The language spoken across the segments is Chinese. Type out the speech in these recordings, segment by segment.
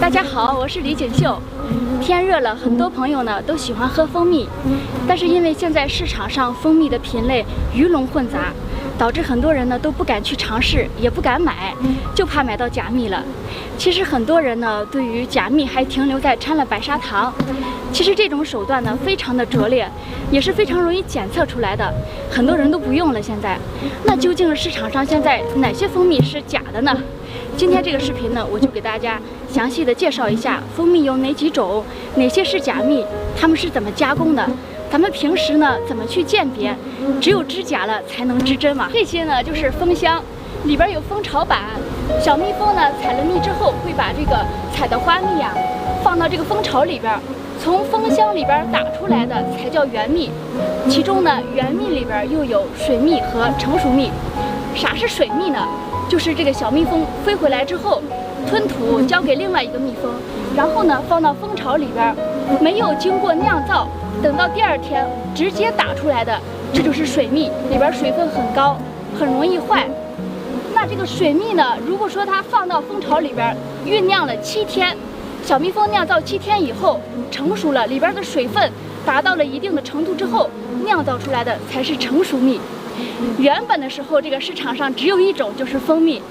大家好，我是李锦绣。天热了，很多朋友呢都喜欢喝蜂蜜，但是因为现在市场上蜂蜜的品类鱼龙混杂，导致很多人呢都不敢去尝试，也不敢买，就怕买到假蜜了。其实很多人呢对于假蜜还停留在掺了白砂糖，其实这种手段呢非常的拙劣，也是非常容易检测出来的，很多人都不用了。现在，那究竟市场上现在哪些蜂蜜是假的呢？今天这个视频呢，我就给大家详细的介绍一下蜂蜜有哪几种，哪些是假蜜，它们是怎么加工的，咱们平时呢怎么去鉴别？只有知假了才能知真嘛。这些呢就是蜂箱，里边有蜂巢板，小蜜蜂呢采了蜜之后，会把这个采的花蜜啊放到这个蜂巢里边，从蜂箱里边打出来的才叫原蜜。其中呢，原蜜里边又有水蜜和成熟蜜。啥是水蜜呢？就是这个小蜜蜂飞回来之后，吞吐交给另外一个蜜蜂，然后呢放到蜂巢里边，没有经过酿造，等到第二天直接打出来的，这就是水蜜，里边水分很高，很容易坏。那这个水蜜呢，如果说它放到蜂巢里边酝酿了7天，小蜜蜂酿造7天以后成熟了，里边的水分达到了一定的程度之后，酿造出来的才是成熟蜜。原本的时候，这个市场上只有一种，就是蜂蜜。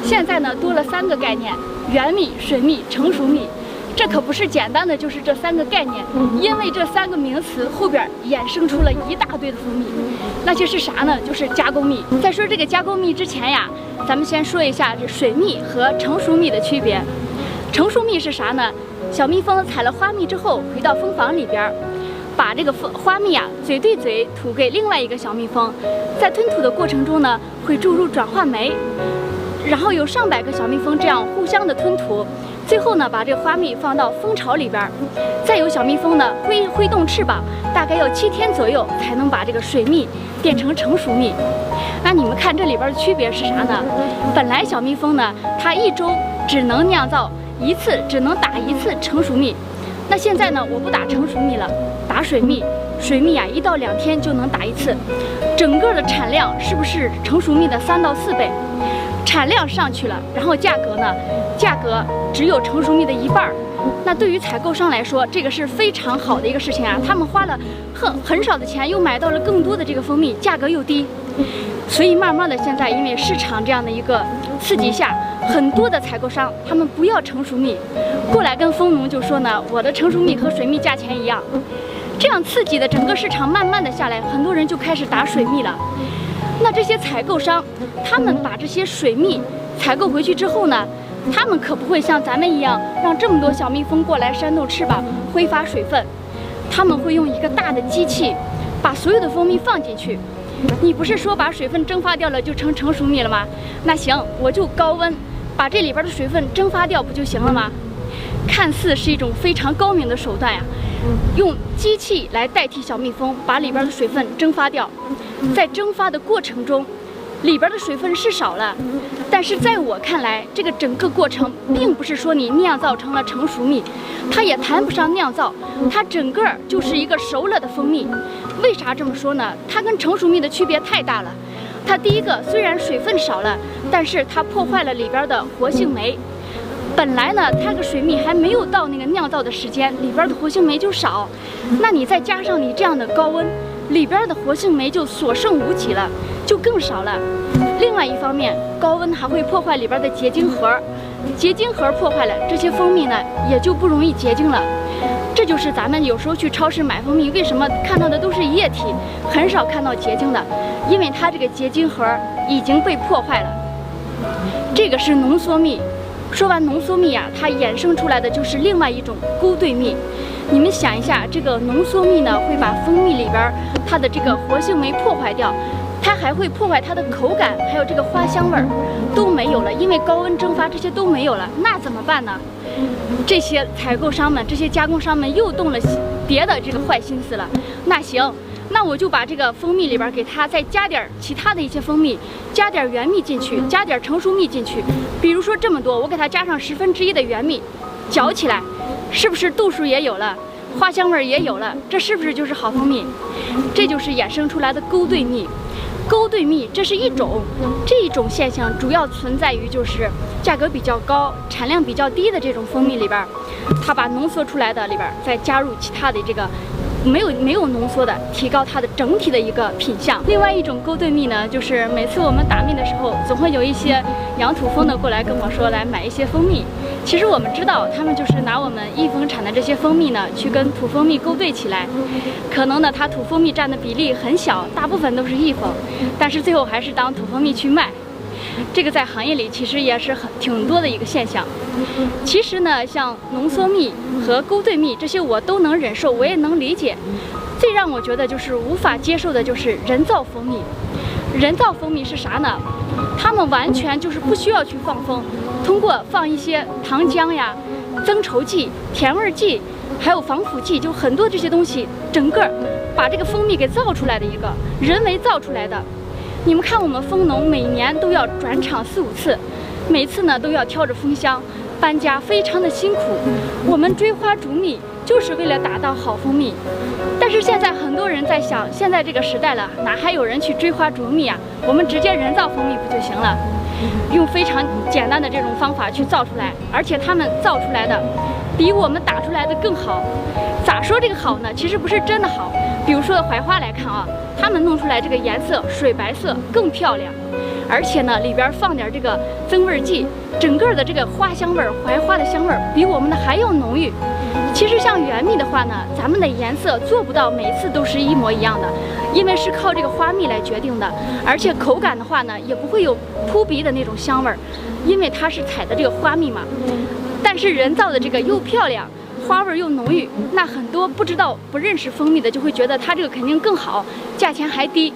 现在呢，多了3个概念：原蜜、水蜜、成熟蜜。这可不是简单的就是这3个概念，因为这3个名词后边衍生出了一大堆的蜂蜜。那些是啥呢？就是加工蜜。在说这个加工蜜之前呀，咱们先说一下这水蜜和成熟蜜的区别。成熟蜜是啥呢？小蜜蜂采了花蜜之后，回到蜂房里边，把这个花蜜啊嘴对嘴吐给另外一个小蜜蜂，在吞吐的过程中呢，会注入转化酶，然后有上百个小蜜蜂这样互相的吞吐，最后呢把这个花蜜放到蜂巢里边，再有小蜜蜂呢挥动翅膀，大概要7天左右才能把这个水蜜变成成熟蜜。那你们看这里边的区别是啥呢？本来小蜜蜂呢，它1周只能酿造1次，只能打1次成熟蜜。那现在呢，我不打成熟蜜了，打水蜜。水蜜啊，1到2天就能打1次，整个的产量是不是成熟蜜的3到4倍？产量上去了，然后价格呢？价格只有成熟蜜的1半。那对于采购商来说，这个是非常好的一个事情啊！他们花了很少的钱，又买到了更多的这个蜂蜜，价格又低。所以慢慢的，现在因为市场这样的一个刺激下，很多的采购商他们不要成熟蜜，过来跟蜂农就说呢，我的成熟蜜和水蜜价钱一样。这样刺激的整个市场慢慢的下来，很多人就开始打水蜜了。那这些采购商，他们把这些水蜜采购回去之后呢，他们可不会像咱们一样让这么多小蜜蜂过来扇动翅膀挥发水分，他们会用一个大的机器把所有的蜂蜜放进去。你不是说把水分蒸发掉了就成熟蜜了吗？那行，我就高温把这里边的水分蒸发掉不就行了吗？看似是一种非常高明的手段呀，用机器来代替小蜜蜂把里边的水分蒸发掉。在蒸发的过程中，里边的水分是少了，但是在我看来，这个整个过程并不是说你酿造成了成熟蜜，它也谈不上酿造，它整个就是一个熟了的蜂蜜。为啥这么说呢？它跟成熟蜜的区别太大了。它第一个虽然水分少了，但是它破坏了里边的活性酶。本来呢，它这个水蜜还没有到那个酿造的时间，里边的活性酶就少，那你再加上你这样的高温，里边的活性酶就所剩无几了，就更少了。另外一方面，高温还会破坏里边的结晶核，结晶核破坏了，这些蜂蜜呢也就不容易结晶了。这就是咱们有时候去超市买蜂蜜，为什么看到的都是液体，很少看到结晶的，因为它这个结晶核已经被破坏了。这个是浓缩蜜。说完浓缩蜜啊，它衍生出来的就是另外一种勾兑蜜。你们想一下，这个浓缩蜜呢，会把蜂蜜里边它的这个活性酶破坏掉，它还会破坏它的口感，还有这个花香味儿都没有了，因为高温蒸发这些都没有了，那怎么办呢？这些采购商们、这些加工商们又动了别的这个坏心思了。那行，那我就把这个蜂蜜里边给它再加点其他的一些蜂蜜，加点原蜜进去，加点成熟蜜进去。比如说这么多，我给它加上1/10的原蜜，搅起来，是不是度数也有了，花香味也有了？这是不是就是好蜂蜜？这就是衍生出来的勾兑蜜。勾兑蜜这是一种，这一种现象主要存在于就是价格比较高、产量比较低的这种蜂蜜里边，它把浓缩出来的里边再加入其他的这个没有浓缩的，提高它的整体的一个品相。另外一种勾兑蜜呢，就是每次我们打蜜的时候，总会有一些养土蜂的过来跟我说来买一些蜂蜜。其实我们知道，他们就是拿我们益蜂产的这些蜂蜜呢，去跟土蜂蜜勾兑起来。可能呢，它土蜂蜜占的比例很小，大部分都是益蜂，但是最后还是当土蜂蜜去卖。这个在行业里其实也是挺多的一个现象。其实呢，像浓缩蜜和勾兑蜜这些我都能忍受，我也能理解。最让我觉得就是无法接受的就是人造蜂蜜。人造蜂蜜是啥呢？他们完全就是不需要去放蜂，通过放一些糖浆呀、增稠剂、甜味剂，还有防腐剂，就很多这些东西，整个把这个蜂蜜给造出来的一个人为造出来的。你们看，我们蜂农每年都要转场4、5次，每次呢都要挑着蜂箱搬家，非常的辛苦。我们追花逐蜜就是为了打到好蜂蜜。但是现在很多人在想，现在这个时代了，哪还有人去追花逐蜜啊？我们直接人造蜂蜜不就行了？用非常简单的这种方法去造出来，而且他们造出来的比我们打出来的更好。咋说这个好呢？其实不是真的好。比如说槐花来看啊，他们弄出来这个颜色水白色更漂亮，而且呢里边放点这个增味剂，整个的这个花香味儿、槐花的香味儿比我们的还要浓郁。其实像原蜜的话呢，咱们的颜色做不到每次都是一模一样的，因为是靠这个花蜜来决定的，而且口感的话呢，也不会有扑鼻的那种香味儿，因为它是采的这个花蜜嘛。但是人造的这个又漂亮，花味又浓郁，那很多不认识蜂蜜的就会觉得它这个肯定更好，价钱还低。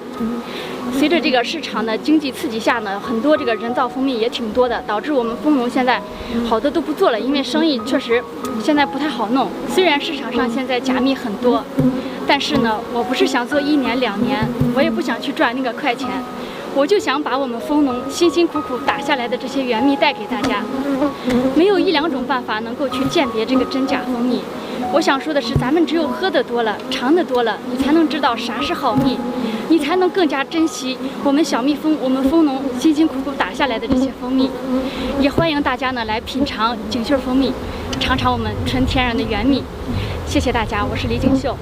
随着这个市场的经济刺激下呢，很多这个人造蜂蜜也挺多的，导致我们蜂农现在好多都不做了，因为生意确实现在不太好弄。虽然市场上现在假蜜很多，但是呢，我不是想做1年2年，我也不想去赚那个快钱，我就想把我们蜂农辛辛苦苦打下来的这些原蜜带给大家。没有1、2种办法能够去鉴别这个真假蜂蜜。我想说的是，咱们只有喝得多了，尝得多了，你才能知道啥是好蜜，你才能更加珍惜我们小蜜蜂、我们蜂农辛辛苦苦打下来的这些蜂蜜。也欢迎大家呢来品尝锦绣蜂蜜，尝尝我们纯天然的原蜜。谢谢大家，我是李锦绣。